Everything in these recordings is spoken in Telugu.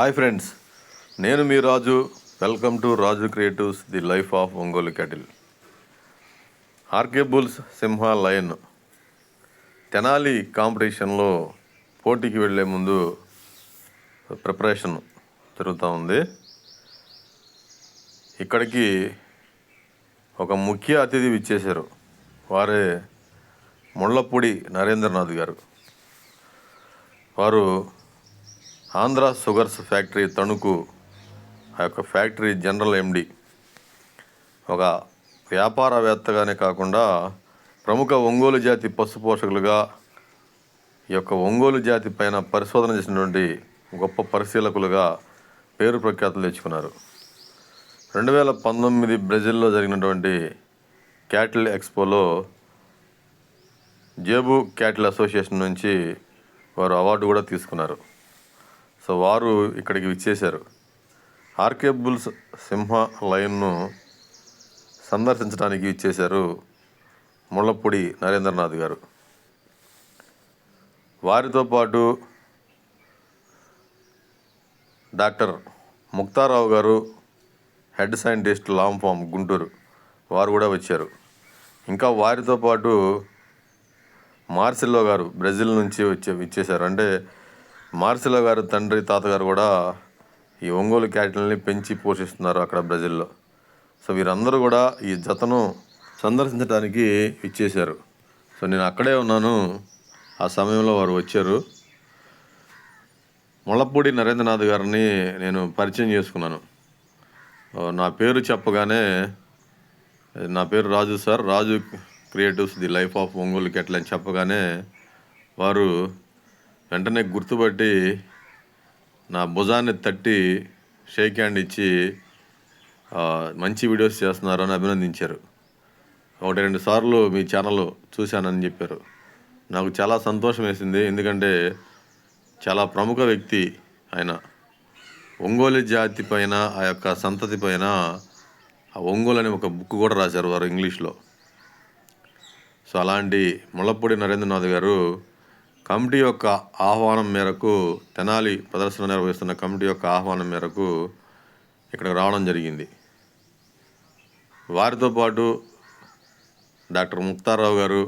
హాయ్ ఫ్రెండ్స్, నేను మీ Raju. Welcome to Raju creatives the life of Ongole cattle. RK bulls Simha lion Tenali కాంపిటీషన్లో పోటీకి వెళ్ళే ముందు ప్రిపరేషన్ జరుగుతూ ఉంది. ఇక్కడికి ఒక ముఖ్య అతిథి విచ్చేశారు. వారే ముళ్ళపూడి నరేంద్రనాథ్ గారు. వారు ఆంధ్ర షుగర్స్ ఫ్యాక్టరీ తణుకు ఆ యొక్క ఫ్యాక్టరీ జనరల్ ఎండి. ఒక వ్యాపారవేత్తగానే కాకుండా ప్రముఖ ఒంగోలు జాతి పశు పోషకులుగా ఈ యొక్క ఒంగోలు జాతి పైన పరిశోధన చేసినటువంటి గొప్ప పరిశీలకులుగా పేరు ప్రఖ్యాతులు తెచ్చుకున్నారు. 2019 బ్రెజిల్లో జరిగినటువంటి క్యాటిల్ ఎక్స్పోలో జేబు క్యాటిల్ అసోసియేషన్ నుంచి వారు అవార్డు కూడా తీసుకున్నారు. సో వారు ఇక్కడికి విచ్చేశారు. ఆర్కే బుల్స్ సింహ లయన్ను సందర్శించడానికి ఇచ్చేశారు ముళ్ళపూడి నరేంద్రనాథ్ గారు. వారితో పాటు doctor Muktarao garu, head scientist Lam farm Guntur, వారు కూడా వచ్చారు. ఇంకా వారితో పాటు మార్సిలో గారు బ్రెజిల్ నుంచి ఇచ్చేశారు. అంటే మార్సిలో గారు తండ్రి, తాతగారు కూడా ఈ ఒంగోలు క్యాటిల్ని పెంచి పోషిస్తున్నారు అక్కడ బ్రెజిల్లో. సో వీరందరూ కూడా ఈ జతను సందర్శించడానికి ఇచ్చేశారు. సో నేను అక్కడే ఉన్నాను. ఆ సమయంలో వారు వచ్చారు. ముళ్ళపూడి నరేంద్రనాథ్ గారిని నేను పరిచయం చేసుకున్నాను. నా పేరు చెప్పగానే, నా పేరు Raju sir, Raju creatives the life of Ongole cattle అని చెప్పగానే వారు వెంటనే గుర్తుపట్టి నా భుజాన్ని తట్టి షేక్ హ్యాండ్ ఇచ్చి మంచి వీడియోస్ చేస్తున్నారు అని అభినందించారు. 1-2 సార్లు మీ ఛానల్ చూశానని చెప్పారు. నాకు చాలా సంతోషం వేసింది. ఎందుకంటే చాలా ప్రముఖ వ్యక్తి ఆయన. ఒంగోలు జాతి పైన, ఆ యొక్క సంతతి పైన ఆ ఒంగోలు అనే ఒక బుక్ కూడా రాశారు వారు ఇంగ్లీష్లో. సో అలాంటి ముళ్ళపూడి నరేంద్రనాథ్ గారు కమిటీ యొక్క ఆహ్వానం మేరకు, తెనాలి ప్రదర్శన నిర్వహిస్తున్న కమిటీ యొక్క ఆహ్వానం మేరకు ఇక్కడికి రావడం జరిగింది. వారితో పాటు డాక్టర్ ముక్తారావు గారు,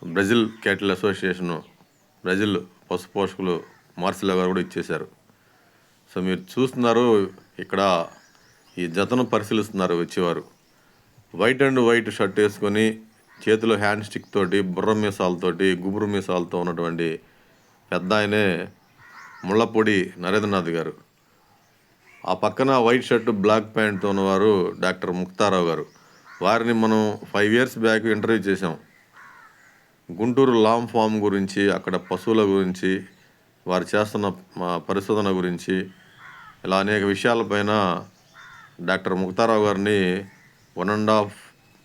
బ్రెజిల్ క్యాటిల్ అసోసియేషను బ్రెజిల్ పశు పోషకులు మార్సిలో గారు కూడా ఇచ్చేశారు. సో మీరు చూస్తున్నారు, ఇక్కడ ఈ జతను పరిశీలిస్తున్నారు వచ్చేవారు. వైట్ అండ్ వైట్ షర్ట్ వేసుకొని, చేతిలో హ్యాండ్ స్టిక్ తోటి, బుర్ర మీసాలతోటి, గుబురు మీసాలతో ఉన్నటువంటి పెద్ద ఆయనే ముళ్ళపూడి నరేంద్రనాథ్ గారు. ఆ పక్కన వైట్ షర్టు, బ్లాక్ ప్యాంట్తో ఉన్నవారు డాక్టర్ ముక్తారావు గారు. వారిని మనం 5 years బ్యాక్ ఇంటర్వ్యూ చేసాం. గుంటూరు లాంగ్ ఫామ్ గురించి, అక్కడ పశువుల గురించి, వారు చేస్తున్న పరిశోధన గురించి, ఇలా అనేక విషయాలపైన డాక్టర్ ముక్తారావు గారిని 1.5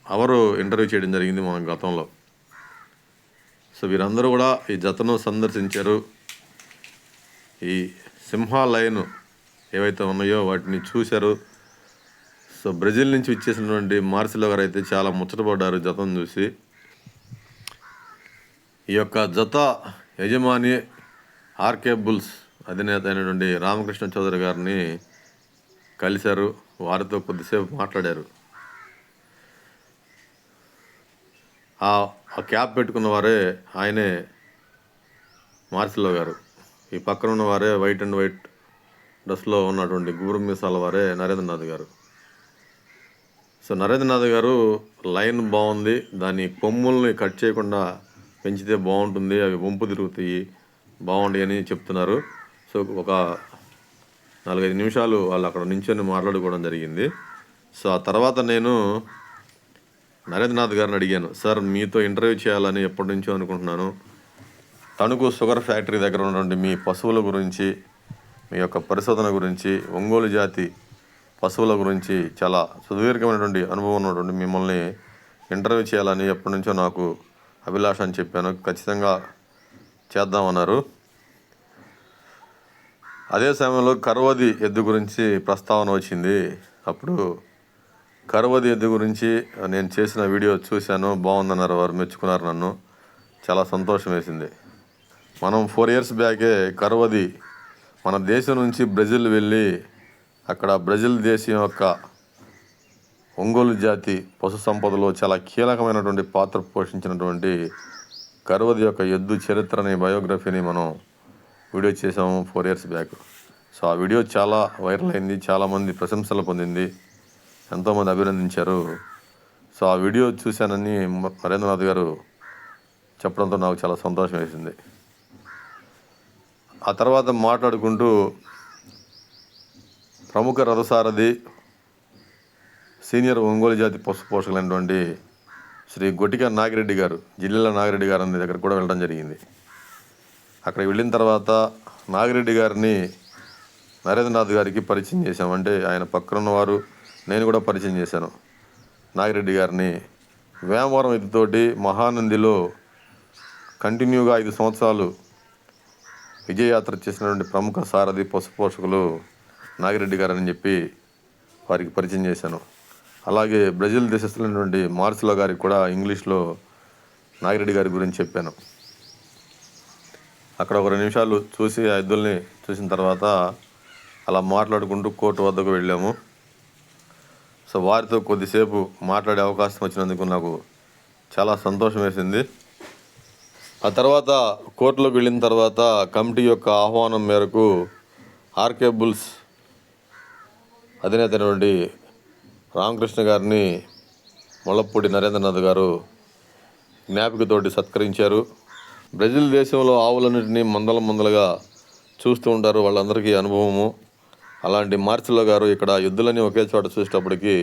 hour ఇంటర్వ్యూ చేయడం జరిగింది మన గతంలో. సో వీరందరూ కూడా ఈ జతను సందర్శించారు. ఈ సింహ లయన్ ఏవైతే ఉన్నాయో వాటిని చూశారు. సో బ్రెజిల్ నుంచి ఇచ్చేసినటువంటి మార్సిలో గారు అయితే చాలా ముచ్చటపడ్డారు జతను చూసి. ఈ యొక్క జత యజమాని ఆర్కే బుల్స్ అధినేత అయినటువంటి రామకృష్ణ చౌదరి గారిని కలిశారు. వారితో కొద్దిసేపు మాట్లాడారు. ఆ క్యాప్ పెట్టుకున్న వారే ఆయనే మార్సిలో గారు. ఈ పక్కన ఉన్న వారే వైట్ అండ్ వైట్ డ్రెస్లో ఉన్నటువంటి గుబురు మీసాల వారే నరేంద్రనాథ్ గారు. సో నరేంద్రనాథ్ గారు లైన్ బాగుంది, దాని కొమ్ముల్ని కట్ చేయకుండా పెంచితే బాగుంటుంది, అవి వంపు తిరుగుతాయి, బాగుంటాయి అని చెప్తున్నారు. సో ఒక 4-5 నిమిషాలు వాళ్ళు అక్కడ నించొని మాట్లాడుకోవడం జరిగింది. సో ఆ తర్వాత నేను నరేంద్రనాథ్ గారిని అడిగాను, సార్ మీతో ఇంటర్వ్యూ చేయాలని ఎప్పటి నుంచో అనుకుంటున్నాను. తణుకు షుగర్ ఫ్యాక్టరీ దగ్గర ఉన్నటువంటి మీ పశువుల గురించి, మీ యొక్క పరిశోధన గురించి, ఒంగోలు జాతి పశువుల గురించి చాలా సుదీర్ఘమైనటువంటి అనుభవం ఉన్నటువంటి మిమ్మల్ని ఇంటర్వ్యూ చేయాలని ఎప్పటి నుంచో నాకు అభిలాష అని చెప్పాను. ఖచ్చితంగా చేద్దామన్నారు. అదే సమయంలో కరవది ఎద్దు గురించి ప్రస్తావన వచ్చింది. అప్పుడు కరవది ఎద్దు గురించి నేను చేసిన వీడియో చూశాను, బాగుందన్నారు. వారు మెచ్చుకున్నారు నన్ను. చాలా సంతోషం వేసింది. మనం 4 years బ్యాకే కరవది మన దేశం నుంచి బ్రెజిల్ వెళ్ళి అక్కడ బ్రెజిల్ దేశం యొక్క ఒంగోలు జాతి పశు సంపదలో చాలా కీలకమైనటువంటి పాత్ర పోషించినటువంటి కర్వది యొక్క ఎద్దు చరిత్రని బయోగ్రఫీని మనం వీడియో చేసాము 4 years బ్యాక్. సో ఆ వీడియో చాలా వైరల్ అయింది, చాలామంది ప్రశంసలు పొందింది, ఎంతోమంది అభినందించారు. సో ఆ వీడియో చూశానని నరేంద్రనాథ్ గారు చెప్పడంతో నాకు చాలా సంతోషం వేసింది. ఆ తర్వాత మాట్లాడుకుంటూ ప్రముఖ రథసారథి సీనియర్ ఒంగోలు జాతి పశు పోషకులైనటువంటి శ్రీ గొట్టిక నాగిరెడ్డి గారు, జిల్లాల నాగిరెడ్డి గారు అనే దగ్గర కూడా వెళ్ళడం జరిగింది. అక్కడికి వెళ్ళిన తర్వాత నాగిరెడ్డి గారిని నరేంద్రనాథ్ గారికి పరిచయం చేశాం. అంటే ఆయన పక్కనున్నవారు, నేను కూడా పరిచయం చేశాను నాగిరెడ్డి గారిని. వేమవరం ఎద్దుతోటి మహానందిలో కంటిన్యూగా 5 సంవత్సరాలు విజయయాత్ర చేసినటువంటి ప్రముఖ సారథి పశు పోషకులు నాగిరెడ్డి గారని చెప్పి వారికి పరిచయం చేశాను. అలాగే బ్రెజిల్ దేశస్తులైనటువంటి మార్సిలో గారికి కూడా ఇంగ్లీష్లో నాగిరెడ్డి గారి గురించి చెప్పాను. అక్కడ ఒక 2 నిమిషాలు చూసి ఆ ఎద్దుల్ని చూసిన తర్వాత అలా మాట్లాడుకుంటూ కోర్టు వద్దకు వెళ్ళాము. సో వారితో కొద్దిసేపు మాట్లాడే అవకాశం వచ్చినందుకు నాకు చాలా సంతోషం వేసింది. ఆ తర్వాత కోర్టులోకి వెళ్ళిన తర్వాత కమిటీ యొక్క ఆహ్వానం మేరకు ఆర్కే బుల్స్ అధినేత అయినటువంటి రామకృష్ణ గారిని ముళ్ళపూడి నరేంద్రనాథ్ గారు జ్ఞాపికతోటి సత్కరించారు. బ్రెజిల్ దేశంలో ఆవులన్నింటినీ మందలుగా చూస్తూ ఉంటారు, వాళ్ళందరికీ అనుభవము. అలాంటి మార్చిలో గారు ఇక్కడ ఎద్దులని ఒకే చోట చూసేటప్పటికి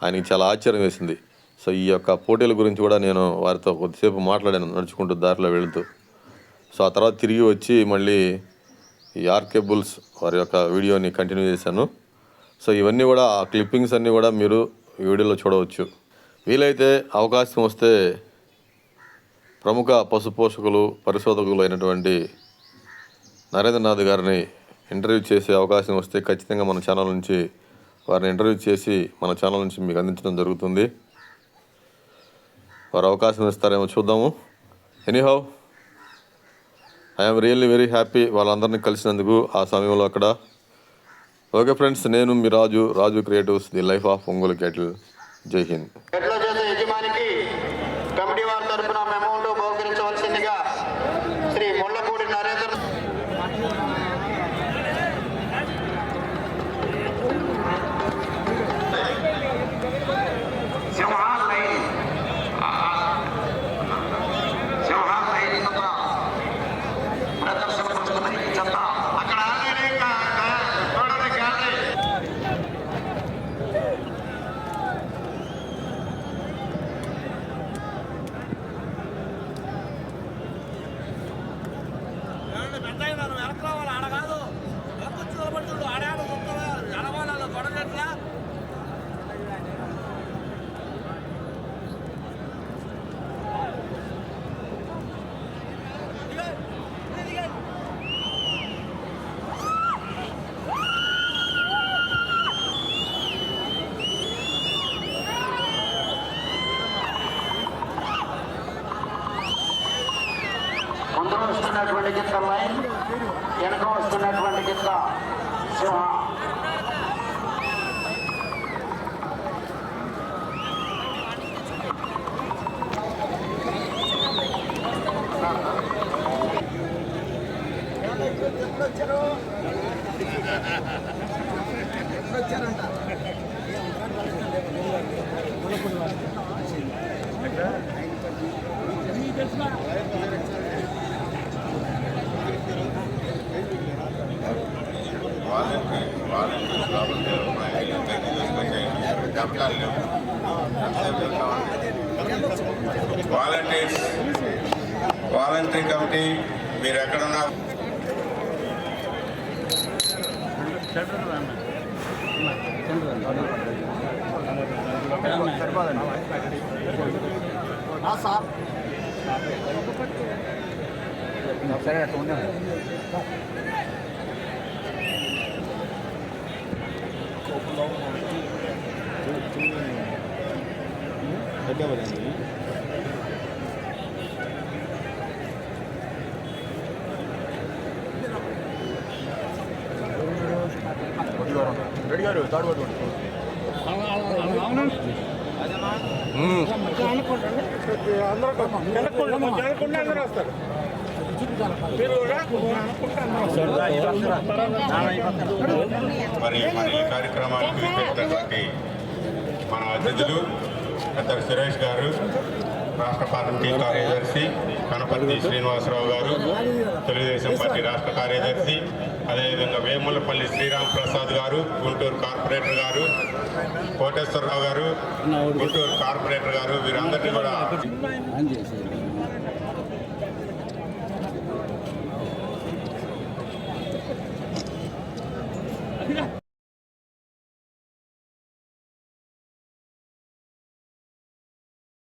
ఆయనకి చాలా ఆశ్చర్యం వేసింది. సో ఈ యొక్క పోటీల గురించి కూడా నేను వారితో కొద్దిసేపు మాట్లాడాను నడుచుకుంటూ దారిలో వెళుతూ. సో ఆ తర్వాత తిరిగి వచ్చి మళ్ళీ ఈ ఆర్కే బుల్స్ వారి యొక్క వీడియోని కంటిన్యూ చేశాను. సో ఇవన్నీ కూడా ఆ క్లిప్పింగ్స్ అన్నీ కూడా మీరు ఈ వీడియోలో చూడవచ్చు. వీలైతే అవకాశం వస్తే ప్రముఖ పశు పోషకులు పరిశోధకులు అయినటువంటి నరేంద్రనాథ్ గారిని ఇంటర్వ్యూ చేసే అవకాశం వస్తే ఖచ్చితంగా మన ఛానల్ నుంచి వారిని ఇంటర్వ్యూ చేసి మన ఛానల్ నుంచి మీకు అందించడం జరుగుతుంది. వారు అవకాశం ఇస్తారేమో చూద్దాము. Anyhow I'm really very happy వాళ్ళందరినీ కలిసినందుకు ఆ సమయంలో అక్కడ. ఓకే ఫ్రెండ్స్, నేను మీ Raju creatives, the life of Ongole cattle. Jai Hind. యజమానికి కమిటీ వారి తరఫున అమౌంట్ బహుకరించవలసిందిగా శ్రీ ముళ్ళపూడి నరేంద్ర ముందు వస్తున్నటువంటి గిత్త లైన్, వెనక వస్తున్నటువంటి గిత్త సింహ. వచ్చారంట వాలంటరీ కమిటీ మీరు ఎక్కడున్నా సార్ సరే అట్లా ఉండే మరి మన ఈ కార్యక్రమానికి పెట్టినటువంటి మన అతిథులు పెద్ద సురేష్ గారు, రాష్ట్ర పార్టీ కార్యదర్శి కనపర్తి శ్రీనివాసరావు గారు, తెలుగుదేశం పార్టీ రాష్ట్ర కార్యదర్శి, అదేవిధంగా వేములపల్లి శ్రీరామ్ ప్రసాద్ గారు, గుంటూరు కార్పొరేటర్ గారు, కోటేశ్వరరావు గారు, గుంటూరు కార్పొరేటర్ గారు, వీరందరినీ కూడా